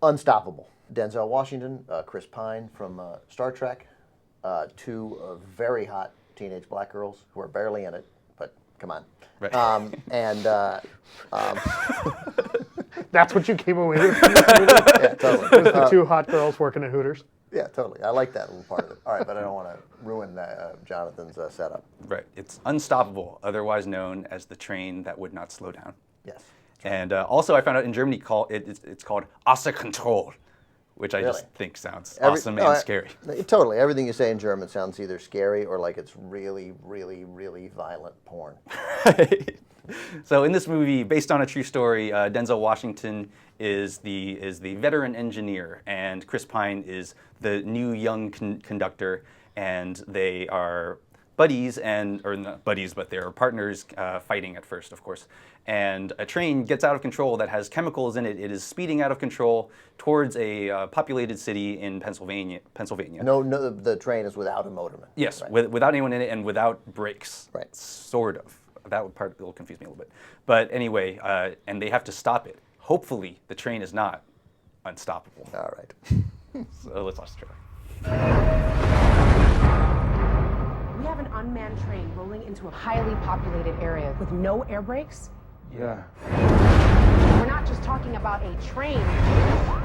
Unstoppable. Denzel Washington, Chris Pine from Star Trek, two very hot teenage black girls who are barely in it, but come on. Right. That's what you came away with from this movie? Yeah, totally. It was the two hot girls working at Hooters. Yeah, totally. I like that little part of it. All right, but I don't want to ruin Jonathan's setup. Right. It's Unstoppable, otherwise known as the train that would not slow down. Yes. And also, I found out in Germany it's called Außer Kontrolle, which I Really? just think sounds awesome and scary. Totally. Everything you say in German sounds either scary or like it's really, really, really violent porn. So in this movie, based on a true story, Denzel Washington is the veteran engineer, and Chris Pine is the new young conductor, and they are buddies, or not buddies, but they're partners fighting at first, of course. And a train gets out of control that has chemicals in it. It is speeding out of control towards a populated city in Pennsylvania. No, the train is without a motorman. Yes, Right. without anyone in it and without brakes. Right. Sort of. That part will confuse me a little bit. But anyway, and they have to stop it. Hopefully, the train is not unstoppable. All right. So let's watch the trailer. We have an unmanned train rolling into a highly populated area with no air brakes. Yeah. We're not just talking about a train.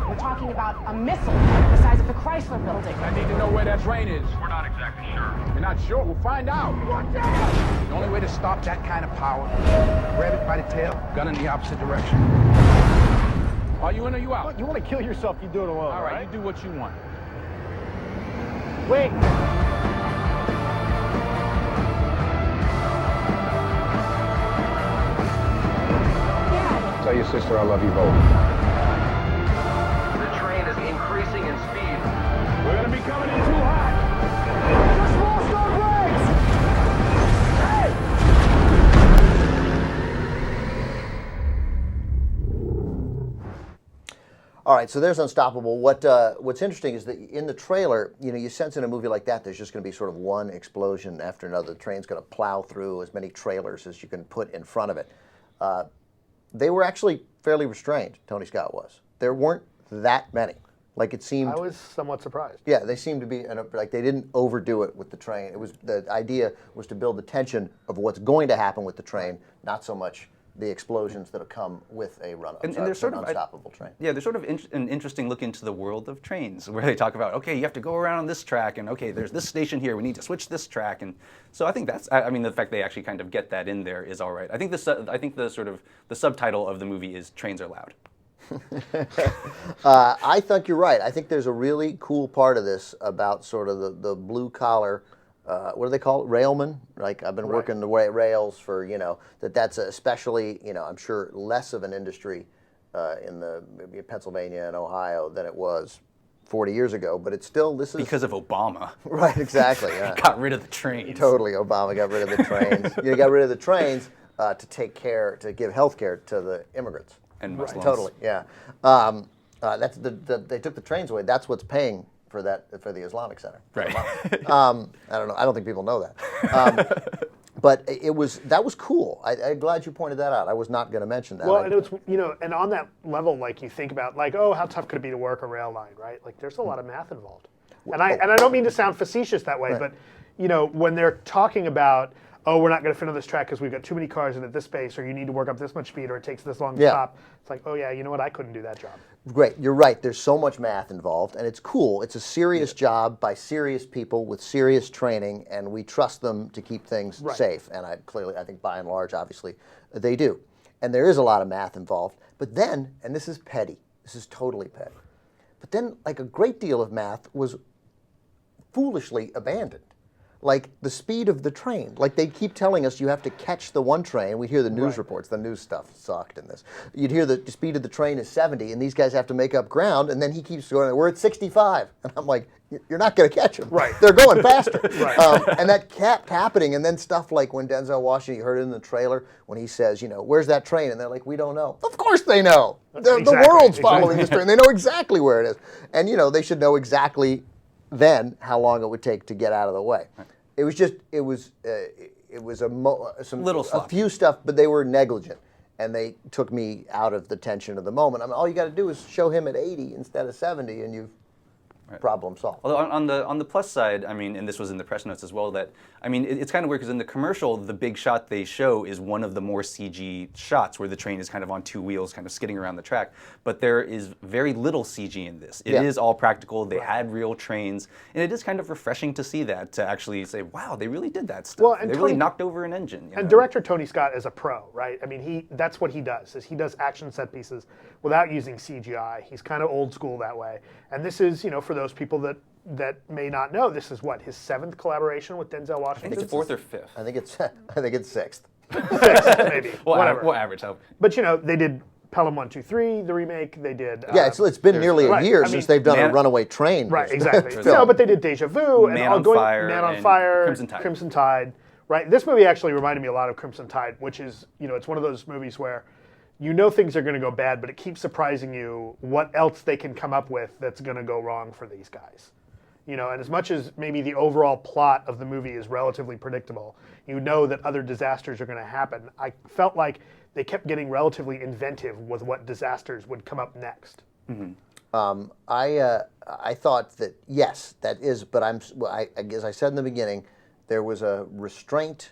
We're talking about a missile the size of the Chrysler Building. I need to know where that train is. We're not exactly sure. You're not sure? We'll find out. Watch out! The only way to stop that kind of power, grab it by the tail, gun in the opposite direction. Are you in or you out? You want to kill yourself, you do it alone. All right, you do what you want. Wait. Tell your sister I love you both. The train is increasing in speed. We're gonna be coming in too hot. Just lost our brakes! Hey! All right, so there's Unstoppable. What's interesting is that in the trailer, you sense in a movie like that, there's just going to be sort of one explosion after another. The train's going to plow through as many trailers as you can put in front of it. They were actually fairly restrained, Tony Scott was. There weren't that many. Like it seemed. I was somewhat surprised. Yeah, they seemed to be, like they didn't overdo it with the train. The idea was to build the tension of what's going to happen with the train, not so much the explosions that'll come with a there's sort of unstoppable train. Yeah, there's sort of an interesting look into the world of trains, where they talk about, okay, you have to go around on this track, and okay, there's this station here, we need to switch this track, and so I think the fact they actually kind of get that in there is all right. I think the subtitle of the movie is "Trains Are Loud." I think you're right. I think there's a really cool part of this about sort of the blue collar. What do they call it? Railmen? Like I've been working the rails for, that's especially, I'm sure less of an industry in maybe Pennsylvania and Ohio than it was 40 years ago, but it's still, this is... Because of Obama. Right, exactly. Yeah. Got rid of the trains. Totally, Obama got rid of the trains. You got rid of the trains to give health care to the immigrants. And Muslims. Totally, yeah. They took the trains away. That's what's paying for the Islamic Center. Right. I don't know. I don't think people know that. But that was cool. I'm glad you pointed that out. I was not going to mention that. Well, and it's and on that level, like you think about, like, oh, how tough could it be to work a rail line, right? Like, there's a lot of math involved. And I don't mean to sound facetious that way, Right. but when they're talking about, oh, we're not going to fit on this track because we've got too many cars in at this space, or you need to work up this much speed, or it takes this long to stop. It's like, oh yeah, you know what? I couldn't do that job. Great, you're right. There's so much math involved, and it's cool. It's a serious job by serious people with serious training, and we trust them to keep things safe. And I think by and large, obviously, they do. And there is a lot of math involved. But then, and this is petty, this is totally petty, but then like a great deal of math was foolishly abandoned. Like the speed of the train. Like they keep telling us you have to catch the one train. We hear the news reports. The news stuff sucked in this. You'd hear the speed of the train is 70, and these guys have to make up ground, and then he keeps going, we're at 65. And I'm like, you're not going to catch them. Right. They're going faster. And that kept happening. And then stuff like when Denzel Washington, you heard it in the trailer, when he says, where's that train? And they're like, we don't know. Of course they know. The world's following this train. They know exactly where it is. And, they should know exactly then how long it would take to get out of the way. It was a few stuff, but they were negligent. and they took me out of the tension of the moment. I mean, all you got to do is show him at 80 instead of 70, and you've problem solved. Although on the plus side, I mean, and this was in the press notes as well, that I mean, it's kind of weird because in the commercial, the big shot they show is one of the more CG shots where the train is kind of on two wheels, kind of skidding around the track. But there is very little CG in this. It is all practical. They had real trains, and it is kind of refreshing to see that, to actually say, wow, they really did that stuff. Well, and they really knocked over an engine. And director Tony Scott is a pro, right? I mean, that's what he does. Is he does action set pieces without using CGI. He's kind of old school that way. And this is, for those people that may not know, this is what, his 7th collaboration with Denzel Washington? I think it's 4th or 5th. I think it's 6th. 6th, maybe. Whatever. We'll average. But they did Pelham 1, 2, 3, the remake. They did. It's been nearly a year since they've done a runaway train. Right, exactly. No, but they did Deja Vu, Man on Fire, Man on Fire, Crimson Tide. Right. This movie actually reminded me a lot of Crimson Tide, which is, it's one of those movies where things are going to go bad, but it keeps surprising you what else they can come up with that's going to go wrong for these guys. And as much as maybe the overall plot of the movie is relatively predictable, that other disasters are going to happen. I felt like they kept getting relatively inventive with what disasters would come up next. Mm-hmm. I thought that, yes, that is, but as I said in the beginning, there was a restraint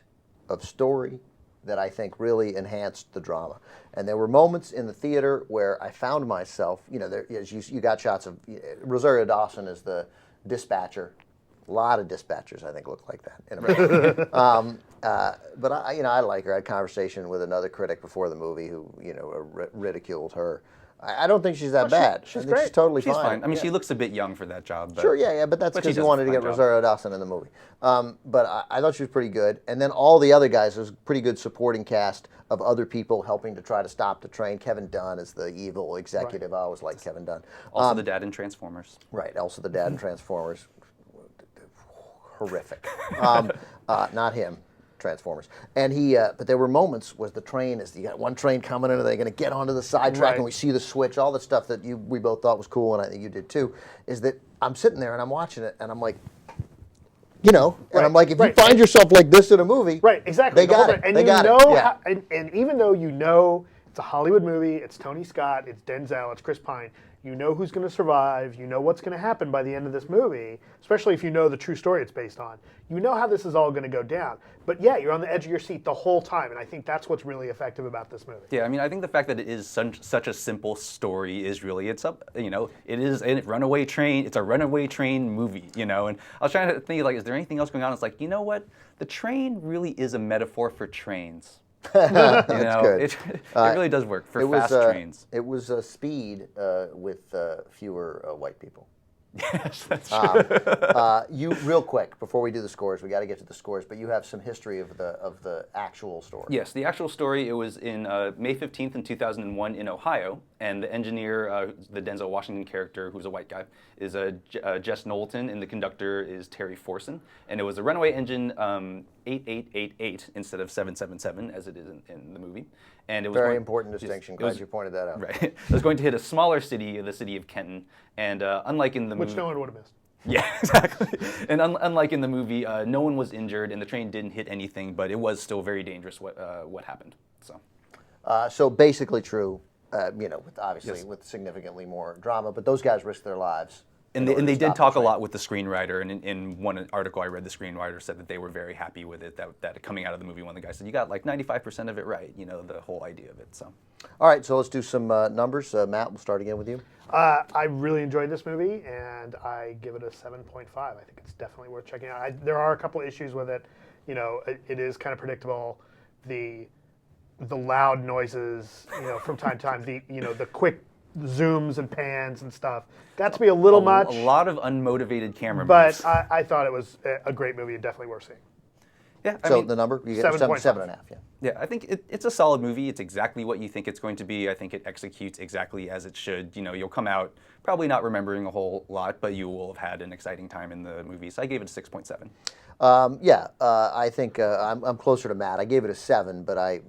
of story that I think really enhanced the drama. And there were moments in the theater where I found myself, you got shots of Rosario Dawson as the dispatcher. A lot of dispatchers, I think, look like that in America. But I like her. I had a conversation with another critic before the movie who, ridiculed her. I don't think she's that bad. She's great. She's totally She's fine. I mean, she looks a bit young for that job. But, sure, but that's because you wanted to get job. Rosario Dawson in the movie. But I thought she was pretty good. And then all the other guys, there's a pretty good supporting cast of other people helping to try to stop the train. Kevin Dunn is the evil executive. Right. I always like Kevin Dunn. Also the dad in Transformers. Right, also the dad in Transformers. Horrific. Not him. Transformers. And but there were moments where the train you got one train coming in, and they're going to get onto the side track, and we see the switch, all the stuff that we both thought was cool, and I think you did too, is that I'm sitting there and I'm watching it, and I'm like, and I'm like, if you find yourself like this in a movie, right, exactly, they got it. And they got it. How, and even though it's a Hollywood movie, it's Tony Scott, it's Denzel, it's Chris Pine, you know who's going to survive, you know what's going to happen by the end of this movie, especially if you know the true story it's based on. You know how this is all going to go down. But you're on the edge of your seat the whole time, and I think that's what's really effective about this movie. Yeah, I mean, I think the fact that it is such a simple story is really, it is a runaway train, it's a runaway train movie, and I was trying to think, is there anything else going on? It's like, you know what? The train really is a metaphor for trains. That's good. It really does work for fast trains. It was speed with fewer white people. Yes, that's true. You real quick before we do the scores, we got to get to the scores. But you have some history of the actual story. Yes, the actual story. It was in May 15th in 2001 in Ohio, and the engineer, the Denzel Washington character, who's a white guy, is Jess Knowlton, and the conductor is Terry Forson. And it was a runaway engine 8888 instead of 777 as it is in the movie. And it was very important distinction. Glad you pointed that out. Right. It was going to hit a smaller city, the city of Kenton, and unlike in the movie, which no one would have missed. Yeah, exactly. And unlike in the movie, no one was injured, and the train didn't hit anything, but it was still very dangerous what happened. So basically true. With significantly more drama, but those guys risked their lives. And they did talk a lot with the screenwriter, and in one article I read, the screenwriter said that they were very happy with it, that coming out of the movie, one of the guys said, you got like 95% of it right, the whole idea of it. So, all right, so let's do some numbers. Matt, we'll start again with you. I really enjoyed this movie, and I give it a 7.5. I think it's definitely worth checking out. There are a couple issues with it. It is kind of predictable. The loud noises, from time to time, the quick zooms and pans and stuff got to be a little much. A lot of unmotivated camera moves. But I thought it was a great movie and definitely worth seeing. Yeah. So the number? You get 7.5. Yeah. Yeah, I think it's a solid movie. It's exactly what you think it's going to be. I think it executes exactly as it should. You'll come out probably not remembering a whole lot, but you will have had an exciting time in the movie. So I gave it a 6.7. I think I'm closer to Matt. I gave it a 7, but I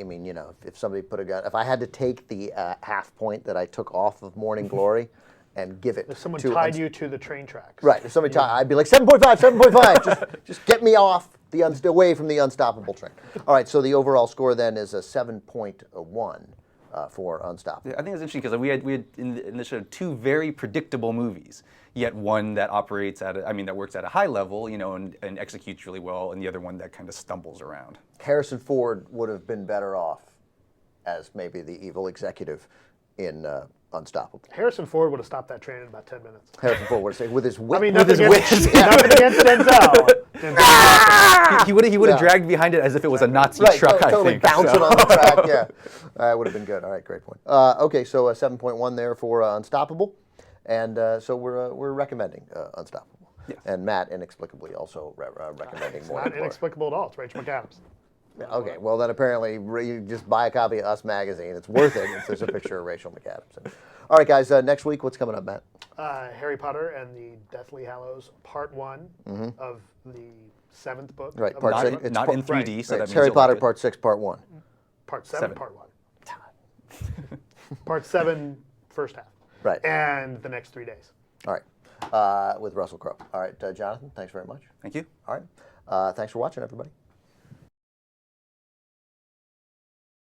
mean, if somebody put a gun, if I had to take the half point that I took off of Morning Glory and give it if someone tied you to the train tracks. Right. If somebody I'd be like 7.5, 7.5. just get me off away from the unstoppable train. All right, so the overall score then is a 7.1 for Unstoppable. Yeah, I think it's interesting because we had in the show 2 very predictable movies, yet one that operates at that works at a high level, and executes really well, and the other one that kind of stumbles around. Harrison Ford would have been better off as maybe the evil executive in Unstoppable. Harrison Ford would have stopped that train in about 10 minutes. Harrison Ford would have said with his whip. I mean, with nothing his against, nothing against Denzel. He would have dragged behind it as if it was a Nazi truck. Totally I think. bouncing on the track. Yeah, that would have been good. All right, great point. Okay, so a 7.1 there for Unstoppable, and so we're recommending Unstoppable. Yes. And Matt inexplicably also recommending It's more. not inexplicable at all. It's Rachel McAdams. Yeah, okay, well then apparently you just buy a copy of Us magazine. It's worth it if there's a picture of Rachel McAdams. All right, guys. Next week, what's coming up, Matt? Harry Potter and the Deathly Hallows, Part 1 of the 7th book. Right, of Part the- 6. Not, It's not in 3D, right. so Right, that it's means Harry you'll Potter like it. Part 6, Part 1. Part 7, Seven. Part 1. Part 7, first half. Right. And the next 3 days. All right, with Russell Crowe. All right, Jonathan, thanks very much. Thank you. All right, thanks for watching, everybody.